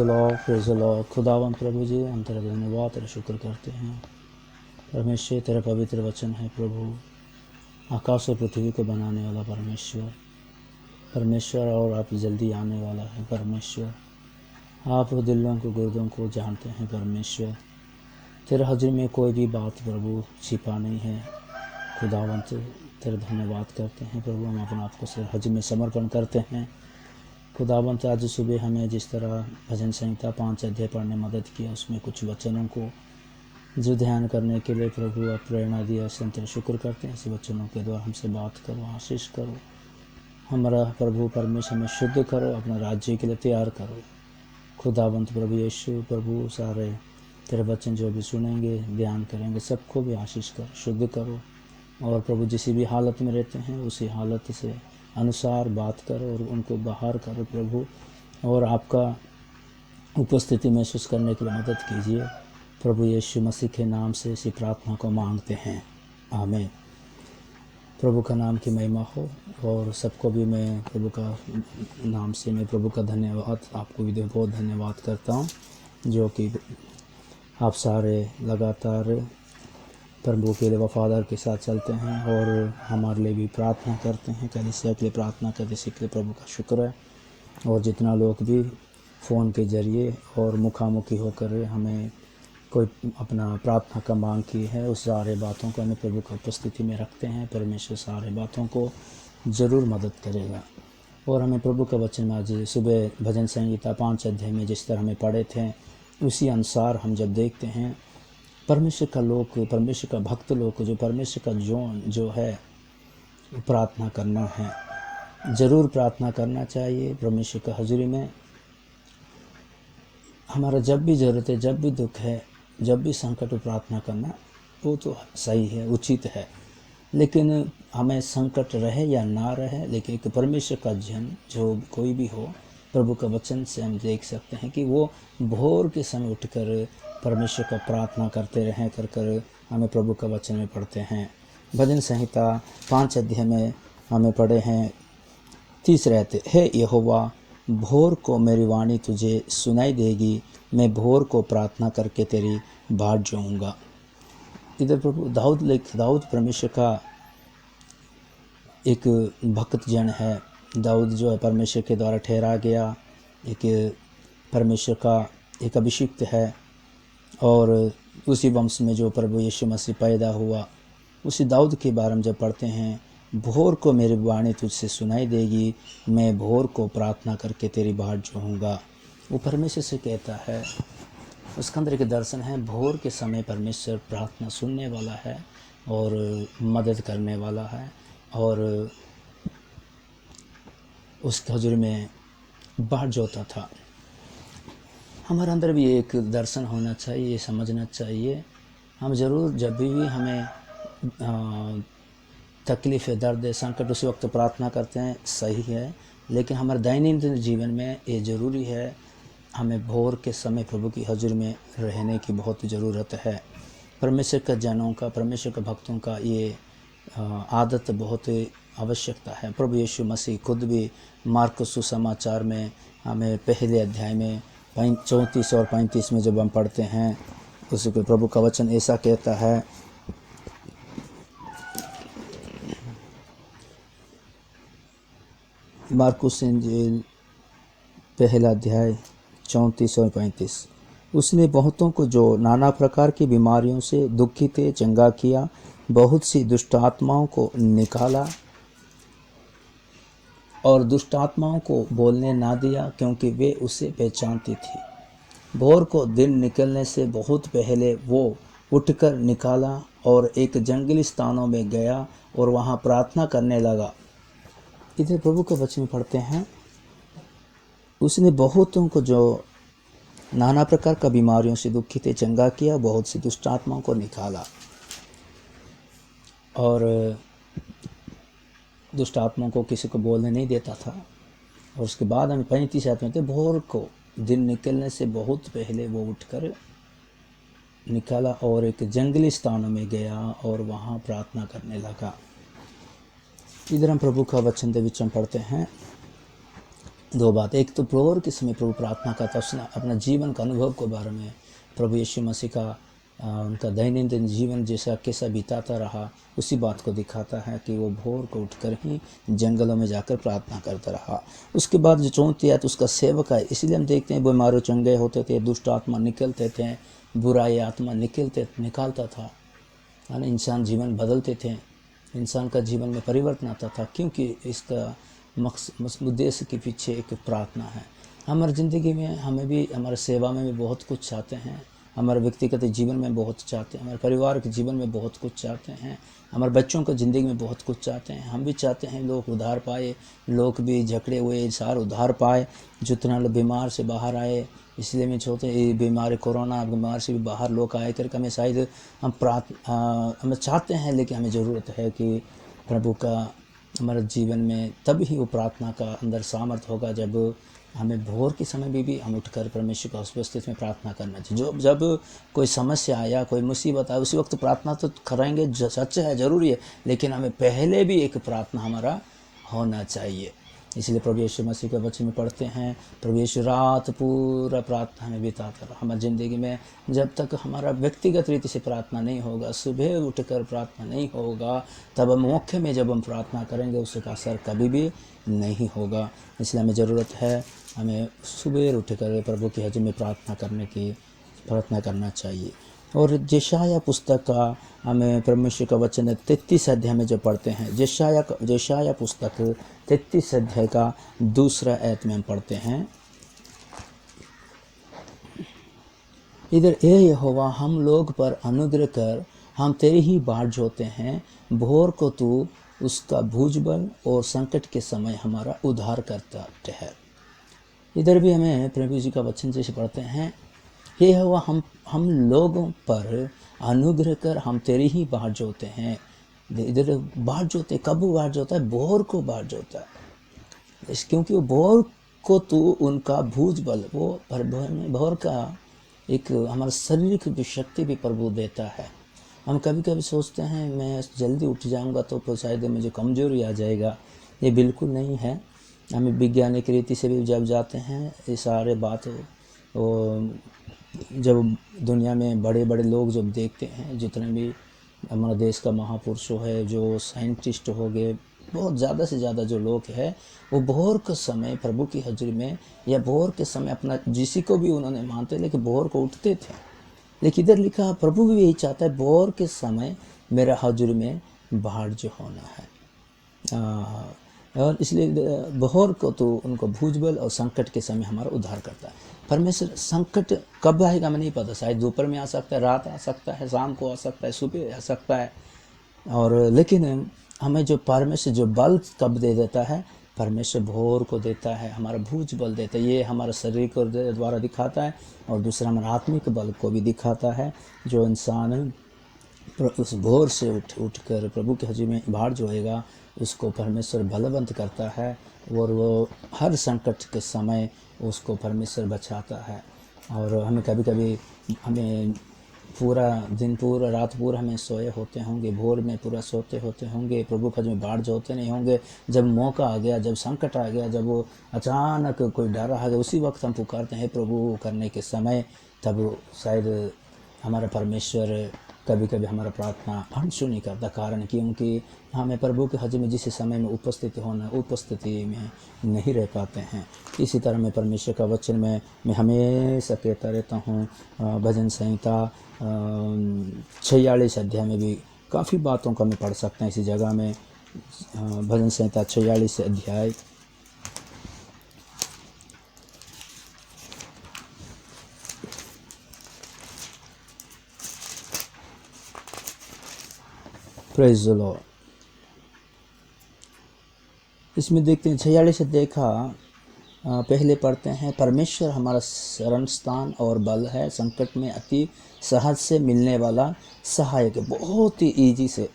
Praise the Lord. खुदावंद प्रभु जी, हम तेरा धन्यवाद तेरा शुक्र करते हैं। परमेश्वर तेरा पवित्र वचन है प्रभु, आकाश और पृथ्वी को बनाने वाला परमेश्वर और आप जल्दी आने वाला है परमेश्वर। आप दिलों को गुर्दों को जानते हैं परमेश्वर। तेरा हज़र में कोई भी बात प्रभु छिपा नहीं है। खुदावंत तेरा धन्यवाद करते हैं प्रभु, हम अपने आप को हज़र में समर्पण करते हैं। खुदावंत आज सुबह हमें जिस तरह भजन संहिता 5 अध्याय पढ़ने मदद किया, उसमें कुछ वचनों को जो ध्यान करने के लिए प्रभु आप प्रेरणा दिया, इससे तेरा शुक्र करते हैं। ऐसे वचनों के द्वारा हमसे बात करो, आशीष करो, हमारा प्रभु परमेश्वर में शुद्ध करो, अपना राज्य के लिए तैयार करो। खुदावंत प्रभु यीशु प्रभु, सारे तेरे वचन जो भी सुनेंगे ध्यान करेंगे सबको भी आशीष करो, शुद्ध करो। और प्रभु जिस भी हालत में रहते हैं उसी हालत से अनुसार बात करो और उनको बाहर करो प्रभु, और आपका उपस्थिति महसूस करने के लिए मदद कीजिए। प्रभु यीशु मसीह के नाम से इसी प्रार्थना को मांगते हैं, आमीन। प्रभु का नाम की महिमा हो। और सबको भी मैं प्रभु का नाम से मैं प्रभु का धन्यवाद, आपको भी बहुत धन्यवाद करता हूँ जो कि आप सारे लगातार प्रभु के लिए वफादार के साथ चलते हैं और हमारे लिए भी प्रार्थना करते हैं। कलीसिया के लिए प्रार्थना करते, इसी के लिए प्रभु का शुक्र है। और जितना लोग भी फ़ोन के ज़रिए और मुखामुखी होकर हमें कोई अपना प्रार्थना का मांग की है, उस सारे बातों को हमें प्रभु की उपस्थिति में रखते हैं। परमेश्वर सारे बातों को ज़रूर मदद करेगा। और हमें प्रभु का वचन में आज सुबह भजन संहिता 5 अध्याय में जिस तरह हमें पढ़े थे, उसी अनुसार हम जब देखते हैं परमेश्वर का लोग, परमेश्वर का भक्त लोग जो परमेश्वर का जो है प्रार्थना करना है, ज़रूर प्रार्थना करना चाहिए परमेश्वर का हज़ूरी में। हमारा जब भी ज़रूरत है, जब भी दुख है, जब भी संकट, प्रार्थना करना वो तो सही है, उचित है। लेकिन हमें संकट रहे या ना रहे, लेकिन एक परमेश्वर का जन जो कोई भी हो, प्रभु का वचन से हम देख सकते हैं कि वो भोर के समय उठकर परमेश्वर का प्रार्थना करते रहें कर हमें प्रभु का वचन में पढ़ते हैं। भजन संहिता 5 अध्याय में हमें पढ़े हैं 30 रहते, हे यहोवा, भोर को मेरी वाणी तुझे सुनाई देगी, मैं भोर को प्रार्थना करके तेरी बाट जोऊंगा। इधर प्रभु दाऊद परमेश्वर का एक भक्त जन है। दाऊद जो है परमेश्वर के द्वारा ठहरा गया एक परमेश्वर का एक अभिषिक्त है, और उसी वंश में जो प्रभु यीशु मसीह पैदा हुआ, उसी दाऊद के बारे में जब पढ़ते हैं, भोर को मेरी वाणी तुझसे सुनाई देगी, मैं भोर को प्रार्थना करके तेरी बाट जोहूँगा। वो परमेश्वर से कहता है, उसके अंदर एक दर्शन है, भोर के समय परमेश्वर प्रार्थना सुनने वाला है और मदद करने वाला है, और उसके हज़ूर में बाट जोता था। हमारे अंदर भी एक दर्शन होना चाहिए, ये समझना चाहिए। हम ज़रूर जब भी हमें तकलीफ़ है, दर्द है, संकट, उसी वक्त प्रार्थना करते हैं, सही है। लेकिन हमारे दैनंदिन जीवन में ये ज़रूरी है, हमें भोर के समय प्रभु की हज़ूर में रहने की बहुत ज़रूरत है। परमेश्वर का जनों का, परमेश्वर के भक्तों का ये आदत बहुत आवश्यकता है। प्रभु यीशु मसीह खुद भी मार्कुस सुसमाचार में हमें पहले अध्याय में 34 और 35 में जब हम पढ़ते हैं, उसके प्रभु का वचन ऐसा कहता है, मार्कुस इंजील पहला अध्याय 34 और 35, उसने बहुतों को जो नाना प्रकार की बीमारियों से दुखी थे चंगा किया, बहुत सी दुष्ट आत्माओं को निकाला और दुष्ट आत्माओं को बोलने ना दिया, क्योंकि वे उसे पहचानती थी। भोर को दिन निकलने से बहुत पहले वो उठकर निकाला और एक जंगली स्थानों में गया और वहाँ प्रार्थना करने लगा। इधर प्रभु के वचन में पढ़ते हैं, उसने बहुतों को जो नाना प्रकार का बीमारियों से दुखी थे चंगा किया, बहुत सी दुष्ट आत्माओं को निकाला। और दुष्ट आत्माओं को किसी को बोलने नहीं देता था। और उसके बाद हमें 35 आयत में थे, भोर को दिन निकलने से बहुत पहले वो उठकर निकाला और एक जंगली स्थानों में गया और वहाँ प्रार्थना करने लगा। इधर हम प्रभु का वचन दे विच हम पढ़ते हैं, दो बात, एक तो भोर के समय प्रभु प्रार्थना करता है, उसने अपना जीवन का अनुभव के बारे में प्रभु यीशु मसीह का उनका दैनंदिन जीवन जैसा कैसा बिताता रहा उसी बात को दिखाता है कि वो भोर को उठकर ही जंगलों में जाकर प्रार्थना करता रहा। उसके बाद जो चौथी आयत उसका सेवक है, इसलिए हम देखते हैं बीमारों चंगे होते थे, दुष्ट आत्मा निकलते थे, बुराई आत्मा निकालता था, यानी इंसान जीवन बदलते थे, इंसान का जीवन में परिवर्तन आता था, क्योंकि इसका उद्देश्य के पीछे एक प्रार्थना है। हमारी ज़िंदगी में हमें भी, हमारे सेवा में भी बहुत कुछ चाहते हैं, हमारे व्यक्तिगत जीवन में बहुत चाहते हैं, हमारे परिवार के जीवन में बहुत कुछ चाहते हैं, हमारे बच्चों को ज़िंदगी में बहुत कुछ चाहते हैं। हम भी चाहते हैं लोग उद्धार पाए, लोग भी झगड़े हुए सारे उद्धार पाए, जितना लोग बीमार से बाहर आए। इसलिए मैं चाहते बीमारी कोरोना बीमार से भी बाहर लोग आए करके हमें शायद हम चाहते हैं, लेकिन हमें ज़रूरत है कि प्रभु का हमारे जीवन में तब ही वो प्रार्थना का अंदर सामर्थ होगा जब हमें भोर के समय में भी हम उठकर परमेश्वर का उपस्थिति में प्रार्थना करना चाहिए। जब कोई समस्या आया, कोई मुसीबत आया, उसी वक्त प्रार्थना तो करेंगे, सच है, ज़रूरी है, लेकिन हमें पहले भी एक प्रार्थना हमारा होना चाहिए। इसलिए प्रभु यीशु मसीह के वचन में पढ़ते हैं, प्रभु यीशु रात पूरा प्रार्थना में बिताता रहा। हमारी ज़िंदगी में जब तक हमारा व्यक्तिगत रीति से प्रार्थना नहीं होगा, सुबह उठकर प्रार्थना नहीं होगा, तब हम मुख्य में जब हम प्रार्थना करेंगे उसका असर कभी भी नहीं होगा। इसलिए हमें ज़रूरत है, हमें सुबह उठकर प्रभु की हज़ूर में प्रार्थना करना चाहिए। और यशायाह पुस्तक का हमें परमेश्वर का वचन 33 अध्याय में जो पढ़ते हैं, यशायाह पुस्तक 33 अध्याय का दूसरा आयत में हम पढ़ते हैं, इधर ए यहोवा हम लोग पर अनुग्रह कर, हम तेरी ही बाट जोते हैं, भोर को तू उसका भुजबल और संकट के समय हमारा उद्धार करता ठहर। इधर भी हमें प्रभु जी का वचन जैसे पढ़ते हैं, हे यहोवा हम लोगों पर अनुग्रह कर, हम तेरी ही बाट जोते हैं। इधर बाट जोते, कब बाट जोता है? भोर को बाट जोता है, क्योंकि वो भोर को तू उनका भुजबल, वो भोर का एक हमारे शरीर की शक्ति भी प्रभु देता है। हम कभी कभी सोचते हैं मैं जल्दी उठ जाऊंगा तो शायद मुझे कमजोरी आ जाएगा, ये बिल्कुल नहीं है। हमें वैज्ञानिक रीति से भी जब जाते हैं ये सारे बात, जब दुनिया में बड़े बड़े लोग जब देखते हैं, जितने भी हमारे देश का महापुरुषों है, जो साइंटिस्ट हो गए, बहुत ज़्यादा से ज़्यादा जो लोग हैं, वो भोर के समय प्रभु की हजूरी में या भोर के समय अपना जिसी को भी उन्होंने मानते, लेकिन भोर को उठते थे। लेकिन इधर लिखा प्रभु भी यही चाहता है, भोर के समय मेरा हजूरी में बाहर जो होना है। और इसलिए भोर को तो उनको भुजबल और संकट के समय हमारा उद्धार करता है। परमेश्वर संकट कब आएगा हमें नहीं पता, शायद दोपहर में आ सकता है, रात आ सकता है, शाम को आ सकता है, सुबह आ सकता है। और लेकिन हमें जो परमेश्वर जो बल कब दे देता है, परमेश्वर भोर को देता है, हमारा भुज बल देता है। ये हमारा शरीर को द्वारा दिखाता है और दूसरा हमारा आत्मिक बल को भी दिखाता है। जो इंसान उस भोर से उठकर प्रभु के हजूर में बाहर जो होएगा, उसको परमेश्वर बलवंत करता है और वो हर संकट के समय उसको परमेश्वर बचाता है। और हमें कभी कभी हमें पूरा दिन पूरा रात पूरा हमें सोए होते होंगे, भोर में पूरा सोते होते होंगे, प्रभु के हजूर में बाहर जो होते नहीं होंगे। जब मौका आ गया, जब संकट आ गया, जब वो अचानक कोई डर आ गया, उसी वक्त हम पुकारते हैं प्रभु करने के समय, तब शायद हमारा परमेश्वर कभी कभी हमारा प्रार्थना अनसुनी नहीं करता। कारण क्योंकि हमें प्रभु के हजूर में जिस समय में उपस्थिति में नहीं रह पाते हैं। इसी तरह मैं परमेश्वर का वचन में मैं हमेशा कहता रहता हूँ। भजन संहिता 46 अध्याय में भी काफ़ी बातों का मैं पढ़ सकता हूँ। इसी जगह में भजन संहिता 46 अध्याय प्रेज द लॉर्ड, इसमें देखते हैं 46 से देखा, पहले पढ़ते हैं, परमेश्वर हमारा शरण स्थान और बल है, संकट में अति सहज से मिलने वाला सहायक। बहुत ही ईजी से,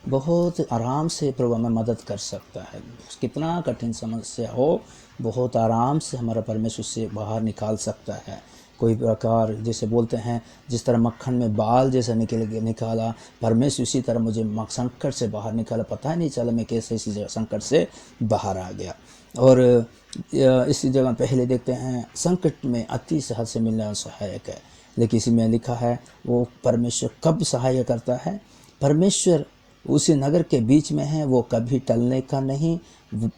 बहुत आराम से प्रभु हमें मदद कर सकता है। कितना कठिन समस्या हो, बहुत आराम से हमारा परमेश्वर से बाहर निकाल सकता है। कोई प्रकार जैसे बोलते हैं जिस तरह मक्खन में बाल जैसा निकाला परमेश्वर, उसी तरह मुझे संकट से बाहर निकाला। पता ही नहीं चला मैं कैसे इसी संकट से बाहर आ गया। और इसी जगह पहले देखते हैं संकट में अति सहज से मिलना सहायक है, लेकिन इसी में लिखा है वो परमेश्वर कब सहाय करता है। परमेश्वर उसी नगर के बीच में है, वो कभी टलने का नहीं,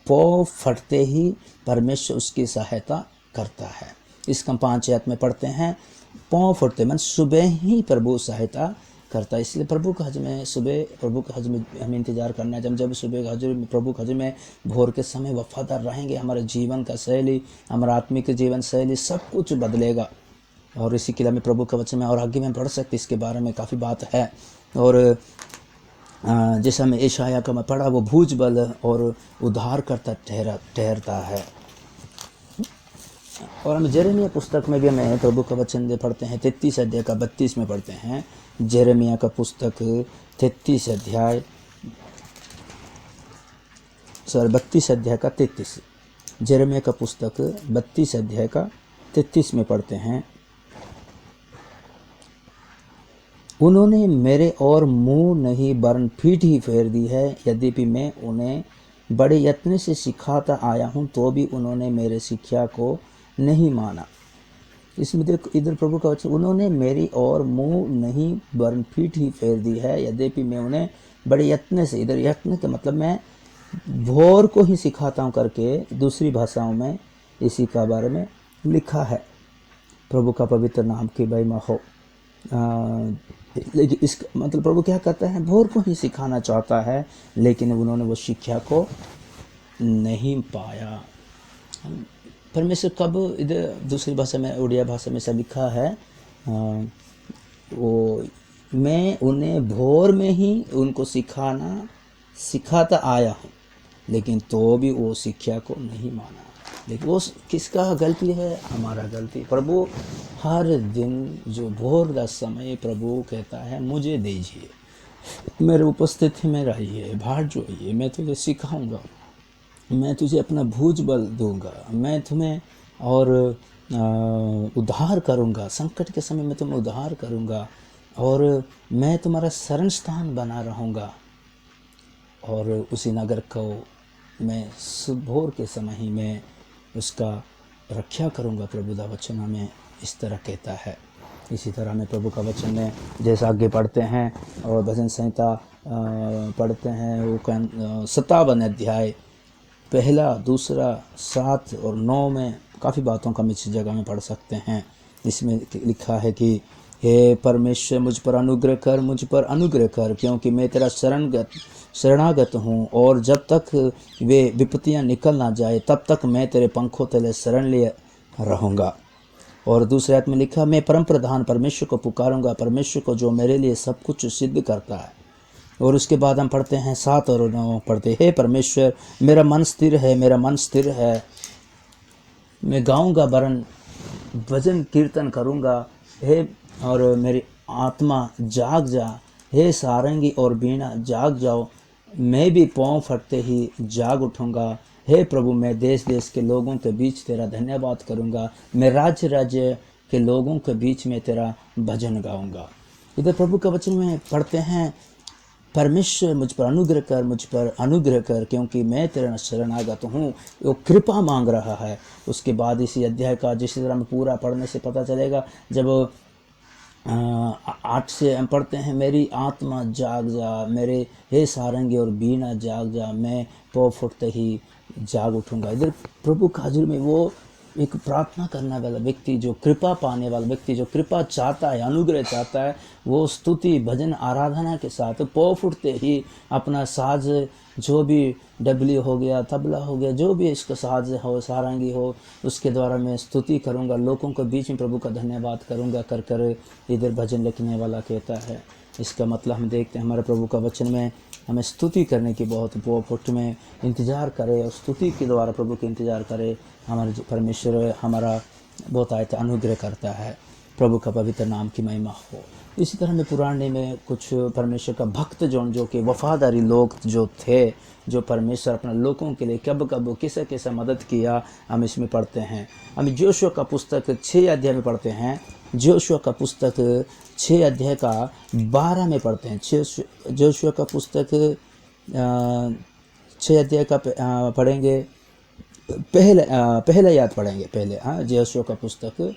पौ फटते ही परमेश्वर उसकी सहायता करता है। इसका 5 आयत में पढ़ते हैं, पाँव फटते मन सुबह ही प्रभु सहायता करता है। इसलिए प्रभु का हज में सुबह प्रभु के हज में हमें इंतजार करना है। जब सुबह हजर प्रभु के हज में भोर के समय वफादार रहेंगे, हमारे जीवन का शैली, हमारा आत्मिक जीवन शैली सब कुछ बदलेगा। और इसी के लिए हमें प्रभु के वचन में और आगे में पढ़ सकते, इसके बारे में काफ़ी बात है। और जैसा हमें यशायाह का मैं पढ़ा, वो भुजबल और उद्धार करता ठहरता है। और हम जेरेमिया पुस्तक में भी हमें प्रभु का वचन पढ़ते हैं, 33 अध्याय का 32 में पढ़ते हैं। जेरेमिया का पुस्तक 32 अध्याय 33 जेरेमिया का पुस्तक 32 अध्याय का 33 में पढ़ते हैं, उन्होंने मेरे और मुंह नहीं वरन पीठ ही फेर दी है, यद्यपि मैं उन्हें बड़े यत्न से सिखाता आया हूँ तो भी उन्होंने मेरे शिक्षा को नहीं माना। इसमें देखो इधर प्रभु का वचन, उन्होंने मेरी और मुंह नहीं वरन पीठ ही फेर दी है, यद्यपि मैं उन्हें बड़े यत्न से, इधर यत्न का मतलब मैं भोर को ही सिखाता हूँ करके दूसरी भाषाओं में इसी का बारे में लिखा है। प्रभु का पवित्र नाम की महिमा हो। लेकिन इस मतलब प्रभु क्या कहता है, भोर को ही सिखाना चाहता है, लेकिन उन्होंने वो शिक्षा को नहीं पाया। परमेश्वर कब, इधर दूसरी भाषा में उड़िया भाषा में सब लिखा है, वो मैं उन्हें भोर में ही उनको सिखाता आया हूँ, लेकिन तो भी वो शिक्षा को नहीं माना। लेकिन वो किसका गलती है? हमारा गलती। प्रभु हर दिन जो भोर का समय प्रभु कहता है मुझे दीजिए, मेरे उपस्थिति में रहिए, बाहर जोइए, मैं तुझे सिखाऊंगा, मैं तुझे अपना भुजबल दूंगा, मैं तुम्हें और उद्धार करूंगा, संकट के समय में तुम्हें उद्धार करूंगा, और मैं तुम्हारा शरण स्थान बना रहूँगा, और उसी नगर को मैं भोर के समय ही मैं उसका रक्षा करूंगा। प्रभु का वचन हमें इस तरह कहता है। इसी तरह हमें प्रभु का वचन में जैसा आगे पढ़ते हैं और भजन संहिता पढ़ते हैं, वो 57 अध्याय 1, 2, 7 और 9 में काफ़ी बातों का हम इस जगह में पढ़ सकते हैं। इसमें लिखा है कि हे परमेश्वर मुझ पर अनुग्रह कर, क्योंकि मैं तेरा शरणागत हूँ, और जब तक वे विपत्तियाँ निकल ना जाए तब तक मैं तेरे पंखों तले शरण लिए रहूँगा। और दूसरे आयत में लिखा, मैं परम प्रधान परमेश्वर को पुकारूंगा, परमेश्वर को जो मेरे लिए सब कुछ सिद्ध करता है। और उसके बाद हम पढ़ते हैं 7 और 9 पढ़ते, हे परमेश्वर मेरा मन स्थिर है, मैं गाऊंगा वरन भजन कीर्तन करूंगा, हे और मेरी आत्मा जाग जा, हे सारंगी और बीना जाग जाओ, मैं भी पाँव फटते ही जाग उठूंगा। हे प्रभु मैं देश देश के लोगों के बीच तेरा धन्यवाद करूंगा, मैं राज्य राज्य के लोगों के बीच में तेरा भजन गाऊंगा। इधर प्रभु के वचन में पढ़ते हैं, परमेश्वर मुझ पर अनुग्रह कर, क्योंकि मैं तेरा शरणागत हूँ। वो कृपा मांग रहा है। उसके बाद इसी अध्याय का जिस तरह में पूरा पढ़ने से पता चलेगा, जब 8 से हम पढ़ते हैं, मेरी आत्मा जाग जा, मेरे हे सारंगी और बीना जाग जा, मैं पाँव फुटते ही जाग उठूंगा। इधर प्रभु का हजूर में वो एक प्रार्थना करने वाला व्यक्ति, जो कृपा पाने वाला व्यक्ति, जो कृपा चाहता है, अनुग्रह चाहता है, वो स्तुति भजन आराधना के साथ पाँव फुटते ही अपना साज, जो भी डबली हो गया, तबला हो गया, जो भी इसका साज हो, सारंगी हो, उसके द्वारा मैं स्तुति करूंगा, लोगों के बीच में प्रभु का धन्यवाद करूंगा कर कर इधर भजन लिखने वाला कहता है। इसका मतलब हम देखते हैं हमारे प्रभु का वचन में हमें स्तुति करने की बहुत फुट में इंतज़ार करे, और स्तुति के द्वारा प्रभु के इंतज़ार करे। हमारे परमेश्वर हमारा बहुत आयत अनुग्रह करता है। प्रभु का पवित्र नाम की महिमा हो। इसी तरह में पुराने में कुछ परमेश्वर का भक्त जो कि वफादारी लोग जो थे, जो परमेश्वर अपने लोगों के लिए कब कब किसे किसे मदद किया, हम इसमें पढ़ते हैं। हम जोशुआ का पुस्तक 6 अध्याय में पढ़ते हैं। जोशुआ का पुस्तक 6 अध्याय का 12 में पढ़ते हैं। जोशुआ का पुस्तक 6 अध्याय का पढ़ेंगे। पहले याद पढ़ेंगे पहले। हाँ, जोशुआ का पुस्तक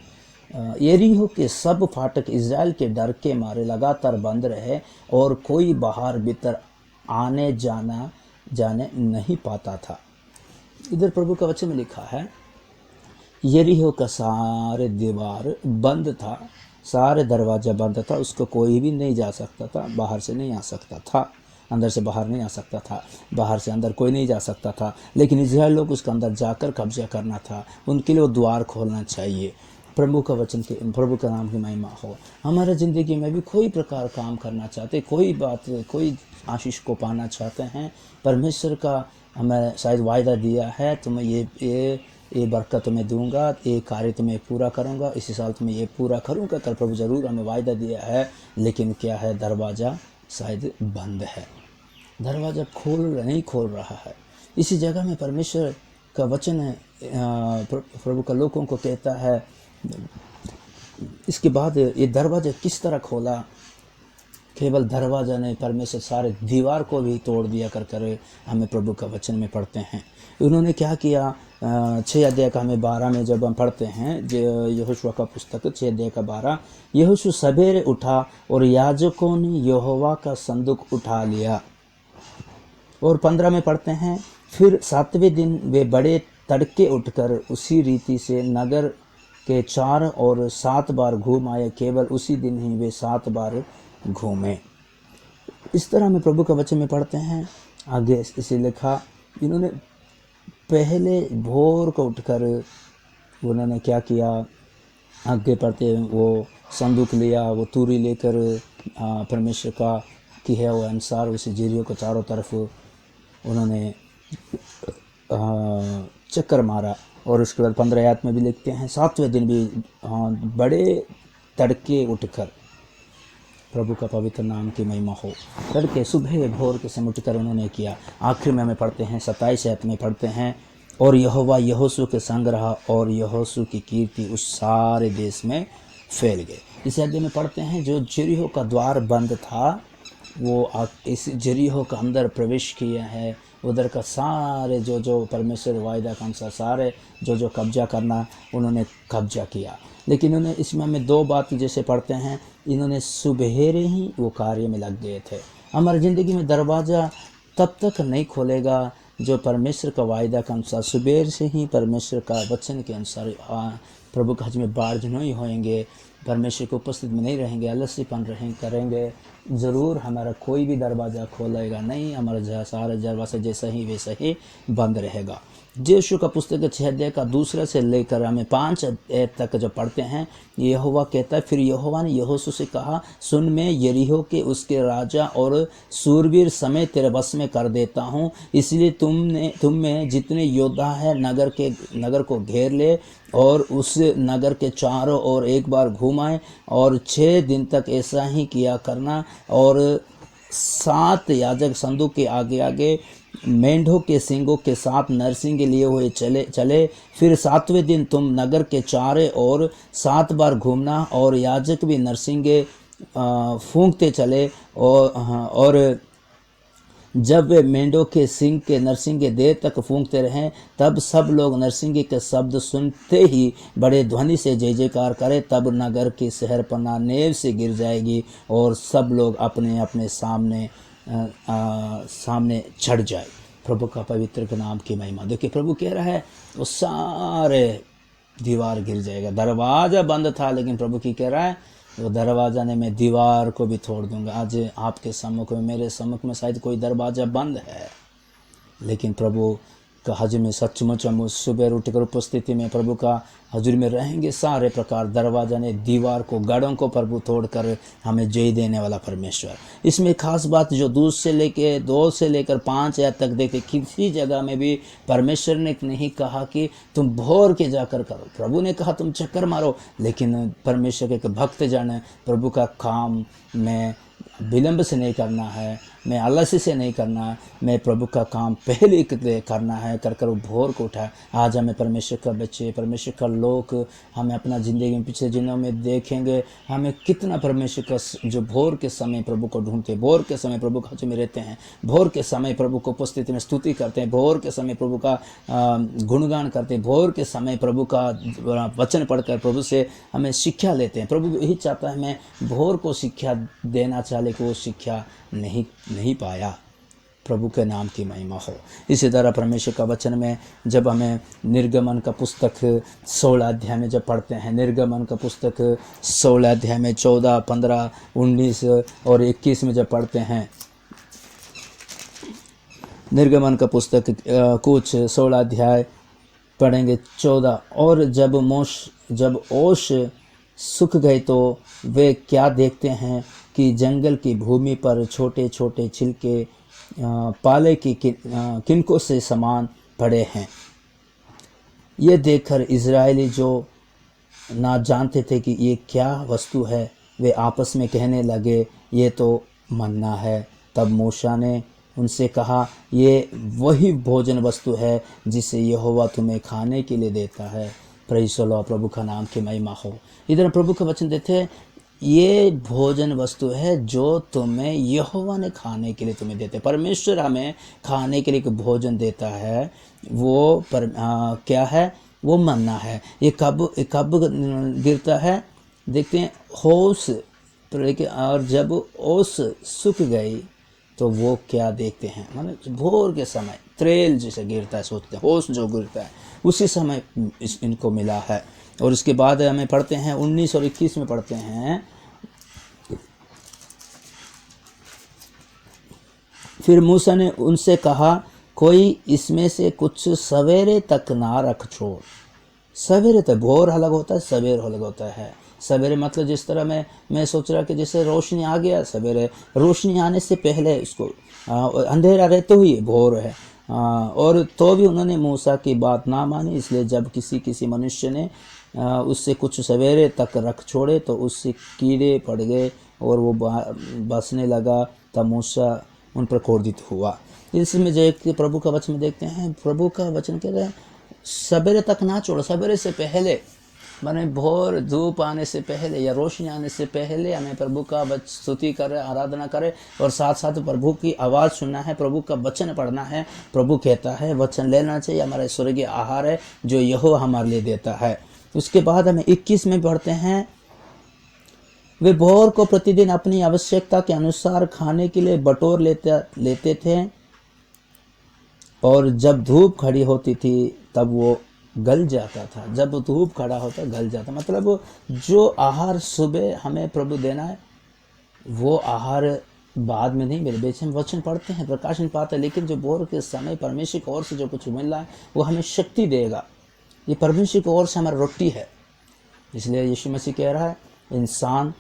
यरीहो के सब फाटक इज़राइल के डर के मारे लगातार बंद रहे और कोई बाहर भीतर आने जाने नहीं पाता था। इधर प्रभु का वचन में लिखा है, यरीहो का सारे दीवार बंद था, सारे दरवाजा बंद था, उसको कोई भी नहीं जा सकता था, बाहर से नहीं आ सकता था, अंदर से बाहर नहीं आ सकता था, बाहर से अंदर कोई नहीं जा सकता था। लेकिन इज़राइल लोग उसके अंदर जाकर कब्जा करना था, उनके लिए वो द्वार खोलना चाहिए। प्रभु का वचन के प्रभु का नाम की महिमा हो। हमारे ज़िंदगी में भी कोई प्रकार काम करना चाहते, कोई बात, कोई आशीष को पाना चाहते हैं, परमेश्वर का हमें शायद वायदा दिया है, तुम्हें ये बरकत तुम्हें दूंगा, ये कार्य तुम्हें पूरा करूंगा, इसी साल तुम्हें ये पूरा करूंगा, कल प्रभु ज़रूर हमें वायदा दिया है। लेकिन क्या है, दरवाज़ा शायद बंद है, दरवाज़ा नहीं खोल रहा है। इसी जगह में परमेश्वर का वचन है, प्रभु का लोगों को कहता है, इसके बाद ये दरवाज़ा किस तरह खोला। केवल दरवाज़ा नहीं, परमेश्वर सारे दीवार को भी तोड़ दिया कर हमें प्रभु का वचन में पढ़ते हैं। उन्होंने क्या किया, 6 अध्याय का हमें 12 में जब हम पढ़ते हैं, यहोशुआ का पुस्तक 6 अध्याय का 12, यहोशू सवेरे उठा और याजकों ने यहोवा का संदूक उठा लिया। और 15 में पढ़ते हैं, फिर 7वें दिन वे बड़े तड़के उठकर उसी रीति से नगर के 4 और 7 बार घूम आए, केवल उसी दिन ही वे 7 बार घूमे। इस तरह में प्रभु का वचन में पढ़ते हैं। आगे इसे लिखा, इन्होंने पहले भोर को उठकर उन्होंने क्या किया, आगे पढ़ते हैं, वो संदूक लिया, वो तूरी लेकर परमेश्वर का की है वो अनुसार उस यरीहो को चारों तरफ उन्होंने चक्कर मारा। और उसके बाद 15 आयत में भी लिखते हैं, 7वें दिन भी बड़े तड़के उठकर, प्रभु का पवित्र नाम की महिमा हो, तड़के सुबह भोर के समय उठकर उन्होंने किया। आखिर में हमें पढ़ते हैं 27 आयत में पढ़ते हैं, और यहोवा यहोशू के संग रहा और यहोशू की कीर्ति उस सारे देश में फैल गई। इस अध्याय में पढ़ते हैं, जो यरीहो का द्वार बंद था वो इस यरीहो का अंदर प्रवेश किया है। उधर का सारे जो परमेश्वर वायदा का अनुसार सारे जो कब्जा करना उन्होंने कब्जा किया। लेकिन उन्होंने इसमें हमें 2 बात जैसे पढ़ते हैं, इन्होंने सुबहेरे ही वो कार्य में लग गए थे। हमारी ज़िंदगी में दरवाज़ा तब तक नहीं खोलेगा जो परमेश्वर का वायदा के अनुसार सुबह से ही परमेश्वर का वचन के अनुसार प्रभु का हज में बार्ज नहीं होएंगे, परमेश्वर की उपस्थिति में नहीं रहेंगे, आलस्यपन करेंगे, ज़रूर हमारा कोई भी दरवाज़ा खोलेगा नहीं, हमारा सारा दरवाज़ा जैसा ही वैसा ही बंद रहेगा। यहोशू का पुस्तक 6 अध्याय का 2 से लेकर हमें 5 अध्याय तक जो पढ़ते हैं, यहोवा कहता है, फिर यहोवा ने यहोशू से कहा, सुन, मैं यरीहो के उसके राजा और सूरवीर समेत तेरे वश में कर देता हूँ, इसलिए तुम में जितने योद्धा है नगर को घेर ले और उस नगर के चारों ओर एक बार घुमाए, और 6 दिन तक ऐसा ही किया करना। और 7 याजक संदूक के आगे आगे मेंढों के सींगों के साथ नरसिंगे लिए हुए चले। फिर 7वें दिन तुम नगर के चारों ओर 7 बार घूमना, और याजक भी नरसिंगे फूंकते चले। और जब वे मेंढों के सींग के नरसिंगे देर तक फूंकते रहें, तब सब लोग नरसिंगे के शब्द सुनते ही बड़े ध्वनि से जय जयकार करें। तब नगर की शहरपनाह नेव से गिर जाएगी और सब लोग अपने अपने सामने चढ़ जाए। प्रभु का पवित्र नाम की महिमा। देखिए, प्रभु कह रहा है वो सारे दीवार गिर जाएगा। दरवाज़ा बंद था, लेकिन प्रभु की कह रहा है वो दरवाज़ा ने मैं दीवार को भी तोड़ दूंगा। आज आपके सम्मुख में, मेरे सम्मुख में शायद कोई दरवाज़ा बंद है, लेकिन प्रभु हजूर में सचमुच हम उस सुबह उठकर उपस्थिति में प्रभु का हजूर में रहेंगे। सारे प्रकार दरवाजा ने दीवार को गढ़ों को प्रभु तोड़कर हमें जय देने वाला परमेश्वर। इसमें खास बात जो 2 से लेकर 5 आयत तक देखे, किसी जगह में भी परमेश्वर ने नहीं कहा कि तुम भोर के जाकर करो। प्रभु ने कहा तुम चक्कर मारो, लेकिन परमेश्वर के एक भक्त जाने प्रभु का काम में विलंब से नहीं करना है, मैं आलस्य से नहीं करना है, मैं प्रभु का काम पहले करना है, कर वो भोर को उठाए। आज हमें परमेश्वर का बच्चे, परमेश्वर का लोग, हमें अपना ज़िंदगी में पिछले दिनों में देखेंगे हमें कितना परमेश्वर का जो भोर के समय प्रभु को ढूंढते, भोर के समय प्रभु का में रहते हैं, भोर के समय प्रभु को उपस्थिति में स्तुति करते हैं, भोर के समय प्रभु का गुणगान करते हैं, भोर के समय प्रभु का वचन पढ़कर प्रभु से हमें शिक्षा लेते हैं। प्रभु यही चाहता है हमें भोर को शिक्षा देना चाहे कि वो शिक्षा नहीं पाया। प्रभु के नाम की महिमा हो। इसी तरह परमेश्वर का वचन में जब हमें निर्गमन का पुस्तक 16 अध्याय में जब पढ़ते हैं, निर्गमन का पुस्तक 16 अध्याय में 14, 15, 19 और 21 में जब पढ़ते हैं, निर्गमन का पुस्तक कुछ 16 अध्याय पढ़ेंगे 14। और जब ओश सूख गए तो वे क्या देखते हैं कि जंगल की भूमि पर छोटे छोटे छिलके पाले की किनकों से समान पड़े हैं। ये देखकर इज़राइली जो ना जानते थे कि ये क्या वस्तु है, वे आपस में कहने लगे ये तो मन्ना है। तब मूसा ने उनसे कहा ये वही भोजन वस्तु है जिसे यहोवा तुम्हें खाने के लिए देता है। प्रेज़ द लॉर्ड, प्रभु का नाम की महिमा हो। इधर प्रभु का वचन देते, ये भोजन वस्तु है जो तुम्हें यहोवा ने खाने के लिए तुम्हें देते। परमेश्वर हमें खाने के लिए भोजन देता है, वो क्या है? वो मन्ना है। ये कब गिरता है? देखते हैं होश, और जब ओस सूख गई तो वो क्या देखते हैं, माने भोर के समय त्रेल जैसे गिरता है, सोचते हैं होश जो गिरता है उसी समय इनको मिला है। और उसके बाद हमें पढ़ते हैं 19 और 21 में पढ़ते हैं, फिर मूसा ने उनसे कहा कोई इसमें से कुछ सवेरे तक ना रख छोड़। सवेरे तक, भोर अलग होता है, सवेरे अलग होता है। सवेरे मतलब जिस तरह मैं सोच रहा कि जैसे रोशनी आ गया, सवेरे रोशनी आने से पहले इसको अंधेरा रहते हुए भोर है। और तो भी उन्होंने मूसा की बात ना मानी, इसलिए जब किसी मनुष्य ने उससे कुछ सवेरे तक रख छोड़े तो उससे कीड़े पड़ गए और वो बसने लगा। तब मूसा उन पर क्रोधित हुआ। इसमें जो एक प्रभु का वचन में देखते हैं, प्रभु का वचन कह रहे हैं सवेरे तक ना छोड़ो। सवेरे से पहले माने भोर धूप आने से पहले या रोशनी आने से पहले हमें प्रभु का स्तुति करे, आराधना करे और साथ साथ प्रभु की आवाज़ सुनना है, प्रभु का वचन पढ़ना है। प्रभु कहता है वचन लेना चाहिए, हमारा स्वर्गीय आहार है जो यहोवा हमारे लिए देता है। उसके बाद हमें 21 में पढ़ते हैं, वे भोर को प्रतिदिन अपनी आवश्यकता के अनुसार खाने के लिए बटोर लेते थे और जब धूप खड़ी होती थी तब वो गल जाता था। जब धूप खड़ा होता गल जाता, मतलब जो आहार सुबह हमें प्रभु देना है वो आहार बाद में नहीं मिले। बेच हम वचन पढ़ते हैं, प्रकाशन पाते हैं, लेकिन जो भोर के समय परमेश्वर की ओर से जो कुछ मिल रहा है वो हमें शक्ति देगा। ये परमेश्वर की ओर से हमारी रोटी है। इसलिए यीशु मसीह कह रहा है इंसान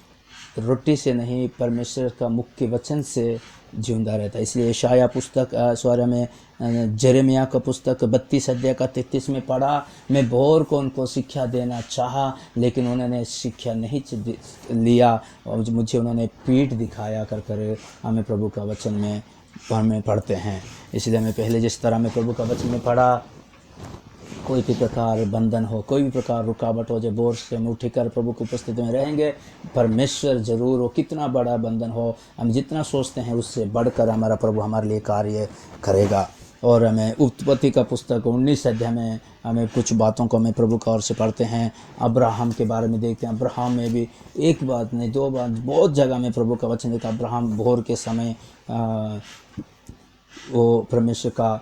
रोटी से नहीं परमेश्वर का मुख्य वचन से जिंदा रहता है। इसलिए यशाया पुस्तक में जरेमिया का पुस्तक 32 अध्याय का 33 में पढ़ा, मैं भोर को उनको शिक्षा देना चाहा लेकिन उन्होंने शिक्षा नहीं लिया और मुझे उन्होंने पीठ दिखाया कर हमें प्रभु का वचन में हमें पढ़ते हैं। इसलिए हमें पहले जिस तरह में प्रभु का वचन में पढ़ा, कोई भी प्रकार बंधन हो, कोई भी प्रकार रुकावट हो, जब भोर से हम उठकर प्रभु की उपस्थिति में रहेंगे, परमेश्वर जरूर हो, कितना बड़ा बंधन हो, हम जितना सोचते हैं उससे बढ़कर हमारा प्रभु हमारे लिए कार्य करेगा। और हमें उत्पत्ति का पुस्तक 19 अध्याय में हमें कुछ बातों को हमें प्रभु का ओर से पढ़ते हैं। अब्राहम के बारे में देखते हैं, अब्राहम में भी एक बात नहीं दो बात, बहुत जगह में प्रभु का वचन देखा। अब्राहम भोर के समय वो परमेश्वर का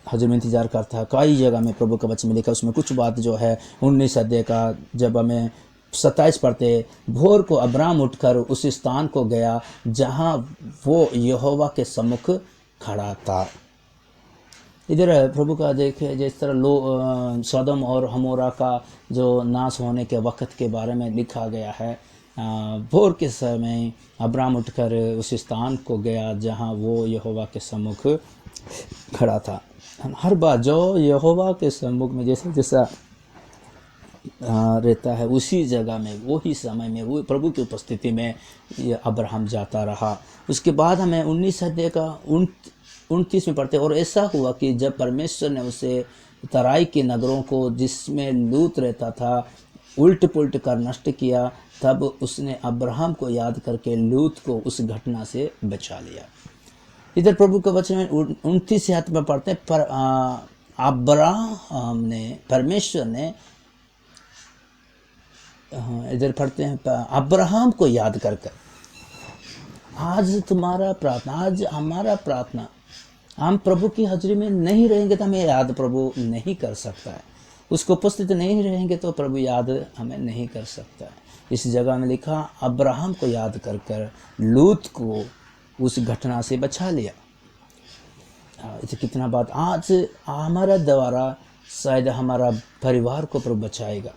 हजूर में इंतजार करता है। कई जगह में प्रभु का वचन में लिखा, उसमें कुछ बात जो है 19 अध्याय का जब हमें 27 पढ़ते, भोर को अब्राहम उठकर उस स्थान को गया जहां वो यहोवा के सम्मुख खड़ा था। इधर प्रभु का देखे जिस तरह सदम और हमोरा का जो नाश होने के वक्त के बारे में लिखा गया है, भोर के समय अब्राम उठकर उस स्थान को गया जहाँ वो यहोवा के सम्मुख खड़ा था। हर बार जो यहोवा के सम्मुख में जैसा जैसा रहता है उसी जगह में वही समय में वो प्रभु की उपस्थिति में ये अब्राहम जाता रहा। उसके बाद हमें 19 अध्याय का 29 में पढ़ते, और ऐसा हुआ कि जब परमेश्वर ने उसे तराई के नगरों को जिसमें लूत रहता था उल्ट पुल्ट कर नष्ट किया, तब उसने अब्राहम को याद करके लूत को उस घटना से बचा लिया। इधर प्रभु के वचन में 29 आयत में पढ़ते हैं, पर अब्राहम ने परमेश्वर ने इधर पढ़ते हैं अब्राहम को याद कर कर। आज तुम्हारा प्रार्थना, आज हमारा प्रार्थना, हम प्रभु की हाजिरी में नहीं रहेंगे तो हमें याद प्रभु नहीं कर सकता है। उसको उपस्थित नहीं रहेंगे तो प्रभु याद हमें नहीं कर सकता है। इस जगह में लिखा अब्राहम को याद कर कर लूत को उस घटना से बचा लिया। इसे कितना बात आज हमारा द्वारा शायद हमारा परिवार को प्रभु बचाएगा,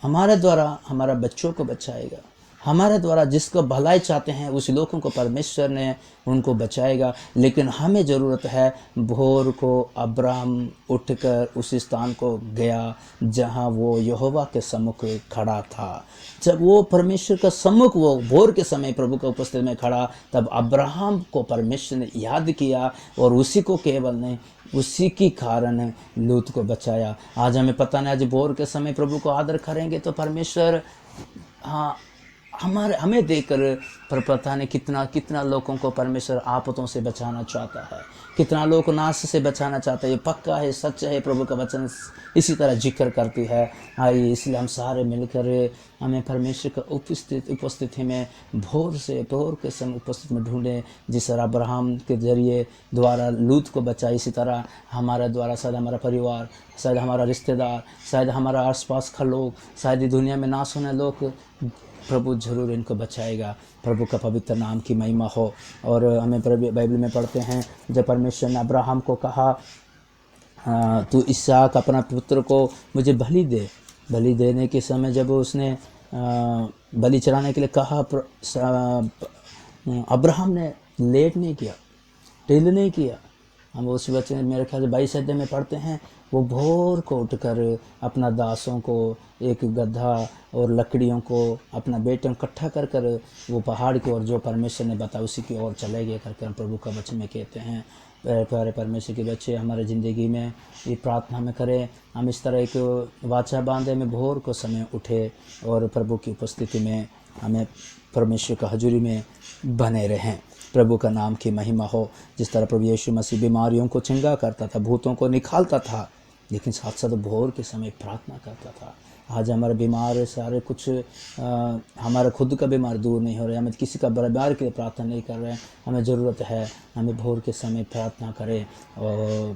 हमारे द्वारा हमारा बच्चों को बचाएगा, हमारे द्वारा जिसको भलाई चाहते हैं उस लोगों को परमेश्वर ने उनको बचाएगा। लेकिन हमें ज़रूरत है, भोर को अब्राहम उठकर उस स्थान को गया जहां वो यहोवा के सम्मुख खड़ा था। जब वो परमेश्वर का सम्मुख वो भोर के समय प्रभु के उपस्थिति में खड़ा, तब अब्राहम को परमेश्वर ने याद किया और उसी को केवल नहीं, उसी के कारण लूत को बचाया। आज हमें पता नहीं, आज भोर के समय प्रभु को आदर करेंगे तो परमेश्वर हमें देखकर पर पता नहीं कितना लोगों को परमेश्वर आफतों से बचाना चाहता है, कितना लोगों को नाश से बचाना चाहता है। ये पक्का है, सच है, प्रभु का वचन इसी तरह जिक्र करती है। आइए इसलिए हम सारे मिलकर हमें परमेश्वर का उपस्थिति में भोर के समय उपस्थिति में ढूंढें। जिस तरह अब्राहम के जरिए द्वारा लूत को बचा, इसी तरह हमारा द्वारा शायद हमारा परिवार, शायद हमारा रिश्तेदार, शायद हमारा आसपास का लोग, शायद दुनिया में नाश होने लोग, प्रभु जरूर इनको बचाएगा। प्रभु का पवित्र नाम की महिमा हो। और हमें बाइबल में पढ़ते हैं जब परमेश्वर ने अब्राहम को कहा तू इसहाक अपना पुत्र को मुझे बलि देने के समय जब उसने बलि चढ़ाने के लिए कहा, अब्राहम ने लेट नहीं किया, ढील नहीं किया। हम उस वचन मेरे ख्याल से 22 अध्याय में पढ़ते हैं, वो भोर को उठकर अपना दासों को, एक गधा और लकड़ियों को, अपना बेटों इकट्ठा कर कर वो पहाड़ की ओर जो परमेश्वर ने बताया उसी की ओर चले गए करके हम प्रभु का वचन में कहते हैं। प्यारे परमेश्वर के बच्चे, हमारे ज़िंदगी में ये प्रार्थना में करें, हम इस तरह एक वाचा बांधे में भोर को समय उठे और प्रभु की उपस्थिति में हमें परमेश्वर का हजूरी में बने रहें। प्रभु का नाम की महिमा हो। जिस तरह प्रभु यीशु मसीह बीमारियों को चंगा करता था, भूतों को निकालता था, लेकिन साथ साथ भोर के समय प्रार्थना करता था। आज हमारे बीमार सारे कुछ हमारा खुद का बीमार दूर नहीं हो रहा है, हमें किसी का बीमार के लिए प्रार्थना नहीं कर रहे हैं। हमें ज़रूरत है हमें भोर के समय प्रार्थना करें, और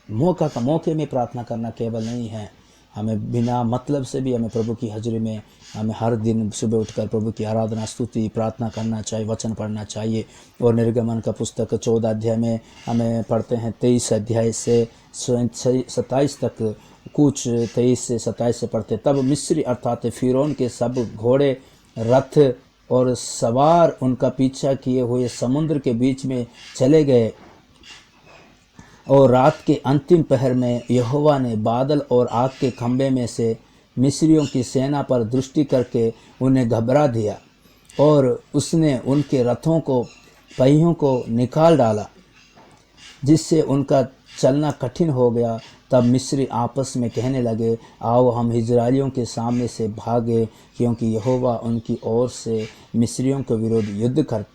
मौके में प्रार्थना करना केवल नहीं है, हमें बिना मतलब से भी हमें प्रभु की हाजिरी में हमें हर दिन सुबह उठकर प्रभु की आराधना, स्तुति, प्रार्थना करना चाहिए, वचन पढ़ना चाहिए। और निर्गमन का पुस्तक 14 अध्याय में हमें पढ़ते हैं 23 अध्याय से 27 तक, कुछ 23 से 27 से पढ़ते। तब मिस्री अर्थात फिरौन के सब घोड़े, रथ और सवार उनका पीछा किए हुए समुद्र के बीच में चले गए, और रात के अंतिम पहर में यहोवा ने बादल और आग के खंभे में से मिस्रियों की सेना पर दृष्टि करके उन्हें घबरा दिया, और उसने उनके रथों को पहियों को निकाल डाला, जिससे उनका चलना कठिन हो गया। तब मिस्री आपस में कहने लगे, आओ हम इजराइलियों के सामने से भागे, क्योंकि यहोवा उनकी ओर से मिस्रियों के विरुद्ध युद्ध कर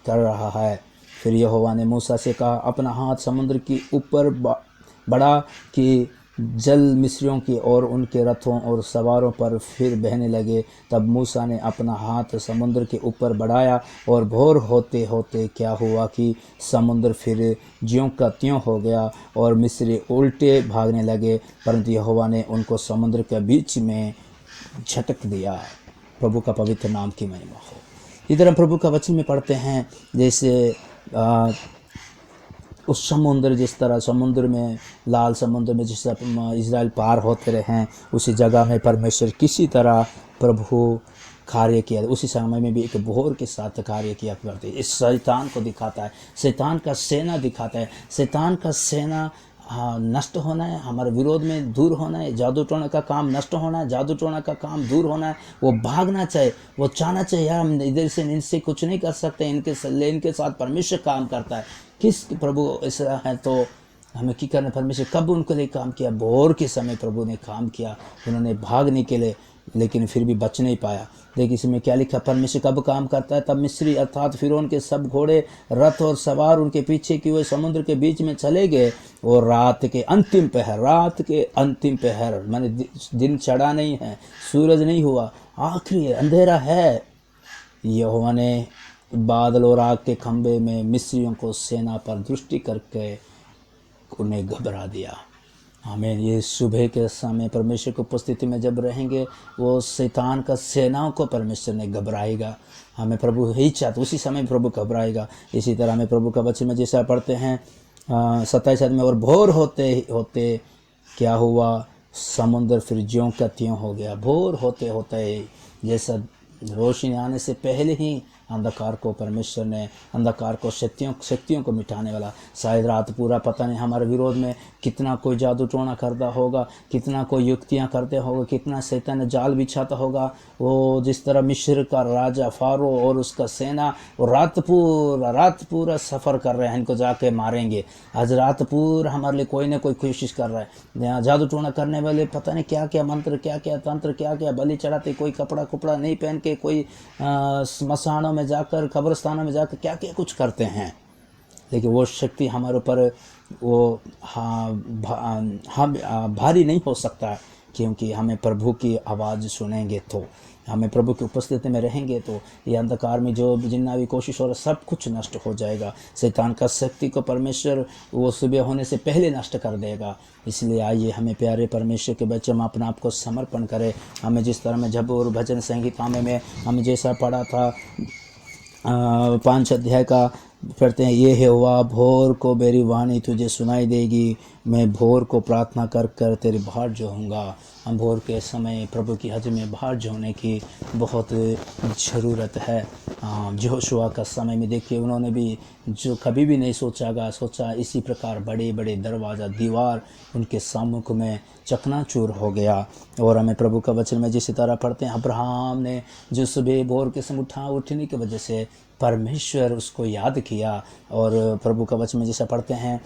रहा है। फिर यहोवा ने मूसा से कहा, अपना हाथ समुद्र की ऊपर बढ़ा कि जल मिस्रियों की और उनके रथों और सवारों पर फिर बहने लगे। तब मूसा ने अपना हाथ समुद्र के ऊपर बढ़ाया, और भोर होते होते क्या हुआ कि समुद्र फिर ज्यों का त्यों हो गया, और मिस्री उल्टे भागने लगे, परंतु यहोवा ने उनको समुद्र के बीच में झटक दिया। प्रभु का पवित्र नाम की महिमा हो। इधर हम प्रभु का वचन में पढ़ते हैं, जैसे उस समुद्र, जिस तरह समुद्र में, लाल समुद्र में जिस तरह इज़राइल पार होते रहे हैं, उसी जगह में परमेश्वर किसी तरह प्रभु कार्य किया, उसी समय में भी एक भोर के साथ कार्य किया करते। इस शैतान को दिखाता है, शैतान का सेना दिखाता है। शैतान का सेना नष्ट होना है, हमारे विरोध में दूर होना है, जादू टोना का काम नष्ट होना है, जादू टोना का काम दूर होना है। वो भागना चाहे, वो चाहना चाहिए यार हम इधर से इनसे कुछ नहीं कर सकते, इनके साथ परमेश्वर काम करता है। किस प्रभु ऐसा है तो हमें क्या करना, परमेश्वर कब उनके लिए काम किया, भोर के समय प्रभु ने काम किया, उन्होंने भागने के लिए, लेकिन फिर भी बच नहीं पाया। देखिए इसमें क्या लिखा, परमेश्वर कब काम करता है, तब मिस्री अर्थात फिरौन के सब घोड़े, रथ और सवार उनके पीछे किए हुए समुद्र के बीच में चले गए। और रात के अंतिम पहर माने दिन चढ़ा नहीं है, सूरज नहीं हुआ, आखिरी अंधेरा है, यहोवा ने बादल और आग के खंभे में मिस्रियों को सेना पर दृष्टि करके उन्हें घबरा दिया। हमें ये सुबह के समय परमेश्वर की उपस्थिति में जब रहेंगे, वो शैतान का सेनाओं को परमेश्वर ने घबराएगा। हमें प्रभु ही चाहते, उसी समय प्रभु घबराएगा। इसी तरह हमें प्रभु का वचन में जैसा पढ़ते हैं 27 में, और भोर होते होते क्या हुआ, समुद्र फिर ज्यों का त्यों हो गया। भोर होते होते, जैसा रोशनी आने से पहले ही अंधकार को परमेश्वर ने, अंधकार को शक्तियों को मिटाने वाला। शायद रात पूरा पता नहीं हमारे विरोध में कितना कोई जादू टोना करता होगा, कितना कोई युक्तियां करते होगा, कितना शैतान जाल बिछाता होगा। वो जिस तरह मिस्र का राजा फारो और उसका सेना, वो रात पूरा सफ़र कर रहे हैं, इनको जाके मारेंगे। आज रात पूरा हमारे लिए कोई ना कोई कोशिश कर रहा है। यहाँ जादू टोना करने वाले पता नहीं क्या क्या मंत्र, क्या क्या तंत्र, क्या क्या बलि चढ़ाते, कोई कपड़ा कुपड़ा नहीं पहन के, कोई स्मशानों में जाकर, कब्रस्तानों में जाकर क्या क्या कुछ करते हैं। लेकिन वो शक्ति हमारे ऊपर वो भारी नहीं हो सकता, क्योंकि हमें प्रभु की आवाज़ सुनेंगे तो, हमें प्रभु की उपस्थिति में रहेंगे तो ये अंधकार में जो जितना भी कोशिश हो रहा सब कुछ नष्ट हो जाएगा। शैतान का शक्ति को परमेश्वर वो सुबह होने से पहले नष्ट कर देगा। इसलिए आइए हमें प्यारे परमेश्वर के बच्चे हम अपने आप को समर्पण करें। हमें जिस तरह में जब और भजन संगीता में हमें जैसा पढ़ा था 5 अध्याय का पढ़ते हैं, ये है हुआ भोर को मेरी वाणी तुझे सुनाई देगी, मैं भोर को प्रार्थना कर कर तेरे बाहर जोहूँगा। हम भोर के समय प्रभु की हज़ में बाहर जोने की बहुत ज़रूरत है। यहोशुआ का समय में देखिए, उन्होंने भी जो कभी भी नहीं सोचा इसी प्रकार बड़े बड़े दरवाज़ा दीवार उनके सम्मुख में चकनाचूर हो गया। और हमें प्रभु का वचन में जिस तरह पढ़ते हैं, अब्राहम ने जो सुबह भोर के समय उठने की वजह से परमेश्वर उसको याद किया, और प्रभु का वचन में जैसा पढ़ते हैं,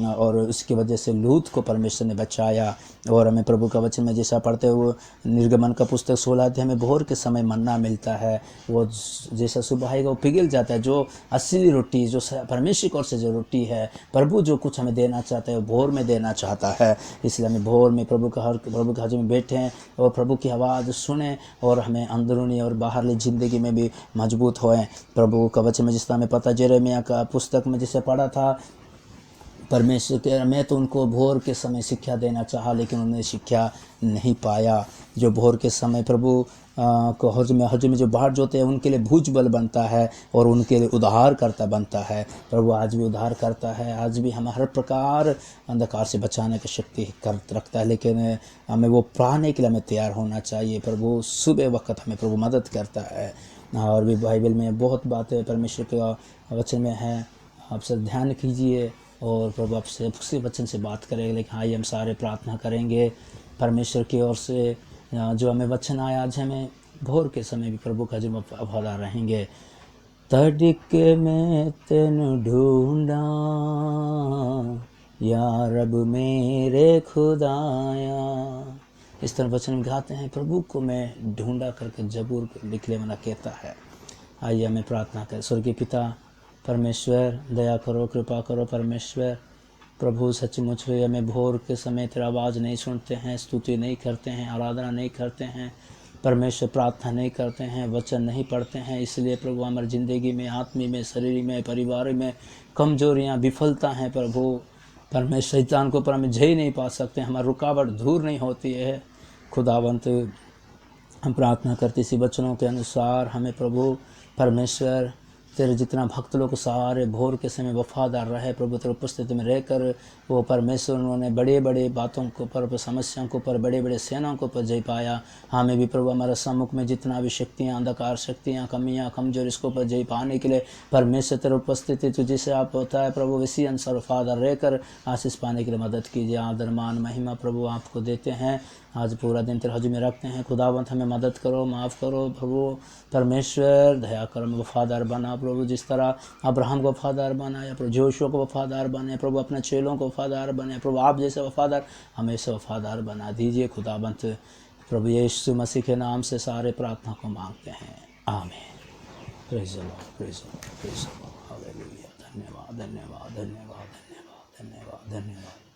और उसकी वजह से लूत को परमेश्वर ने बचाया। और हमें प्रभु का वचन में जैसा पढ़ते हुए निर्गमन का पुस्तक 16 अध्याय में भोर के समय मन्ना मिलता है, वो जैसा सुबह आएगा वो पिघल जाता है। जो असली रोटी, जो परमेश्वर की ओर से जो रोटी है, प्रभु जो कुछ हमें देना चाहता है वो भोर में देना चाहता है। इसलिए हमें भोर में प्रभु का हज़ में बैठें और प्रभु की आवाज़ सुने, और हमें अंदरूनी और बाहरली ज़िंदगी में भी मजबूत होएं। प्रभु का वचन में जिस तरह में पता यिर्मयाह का पुस्तक में जिसे पढ़ा था, परमेश्वर के मैं तो उनको भोर के समय शिक्षा देना चाहा, लेकिन उन्हें शिक्षा नहीं पाया। जो भोर के समय प्रभु को हज में जो बाहर जोते हैं उनके लिए भुज बल बनता है, और उनके लिए उद्धार करता बनता है। प्रभु आज भी उद्धार करता है, आज भी हमें हर प्रकार अंधकार से बचाने की शक्ति रखता है, लेकिन हमें वो पाने के लिए हमें तैयार होना चाहिए। प्रभु सुबह वक्त हमें प्रभु मदद करता है। और भी बाइबल में बहुत बातें परमेश्वर के वचन में है, आप सब ध्यान कीजिए और प्रभु आपसे उसी वचन से बात करेंगे। लेकिन आइए हम सारे प्रार्थना करेंगे परमेश्वर की ओर से, जो हमें वचन आया आज हमें भोर के समय भी प्रभु का जो वफादार रहेंगे। तड़के में तेनु ढूंढा या रब मेरे खुदाया, इस तरह वचन में गाते हैं, प्रभु को मैं ढूंढा करके जबूर लिखने वाला कहता है। आइए हमें प्रार्थना करें। स्वर्गीय पिता परमेश्वर, दया करो, कृपा करो परमेश्वर। प्रभु सचमुच में हमें भोर के समय तेरा आवाज़ नहीं सुनते हैं, स्तुति नहीं करते हैं, आराधना नहीं करते हैं परमेश्वर, प्रार्थना नहीं करते हैं, वचन नहीं पढ़ते हैं। इसलिए प्रभु हमारी ज़िंदगी में, आत्मा में, शरीर में, परिवार में कमजोरियाँ, विफलता हैं प्रभु। परमेश्वर शैतान को पर हम झेल नहीं पा सकते, हमारी रुकावट दूर नहीं होती है। खुदावंत हम प्रार्थना करते इसी वचनों के अनुसार हमें प्रभु परमेश्वर तेरे जितना भक्त लोग सारे भोर के समय वफादार रहे प्रभु, तेरे उपस्थिति में रहकर वो परमेश्वर उन्होंने बड़े बड़े बातों के ऊपर, समस्याओं के ऊपर, बड़े बड़े सेनाओं के ऊपर जय पाया। हमें भी प्रभु हमारे सम्मुख में जितना भी शक्तियाँ, अंधकार शक्तियाँ, कमियाँ, कमजोर, इसके ऊपर जय पाने के लिए परमेश्वर तेरे उपस्थिति तुझे से आप होता है प्रभु, इसी अनुसार वफादार रहकर आशीष पाने के लिए मदद कीजिए। आदर मान महिमा प्रभु आपको देते हैं। आज पूरा दिन तेरे हजूर में रखते हैं। खुदावंत हमें मदद करो, माफ़ करो प्रभु परमेश्वर, दया करो, वफादार बना प्रभु, जिस तरह अब्राहम को वफादार बनाया प्रभु, जोशुआ को वफादार बने प्रभु, अपने चेलों को वफादार बने प्रभु, आप जैसे वफादार हमेशा वफादार बना दीजिए खुदावंत प्रभु। यीशु मसीह के नाम से सारे प्रार्थना को मांगते हैं, आमीन। Praise the Lord, praise the Lord, praise the Lord, hallelujah. धन्यवाद, धन्यवाद, धन्यवाद, धन्यवाद, धन्यवाद, धन्यवाद।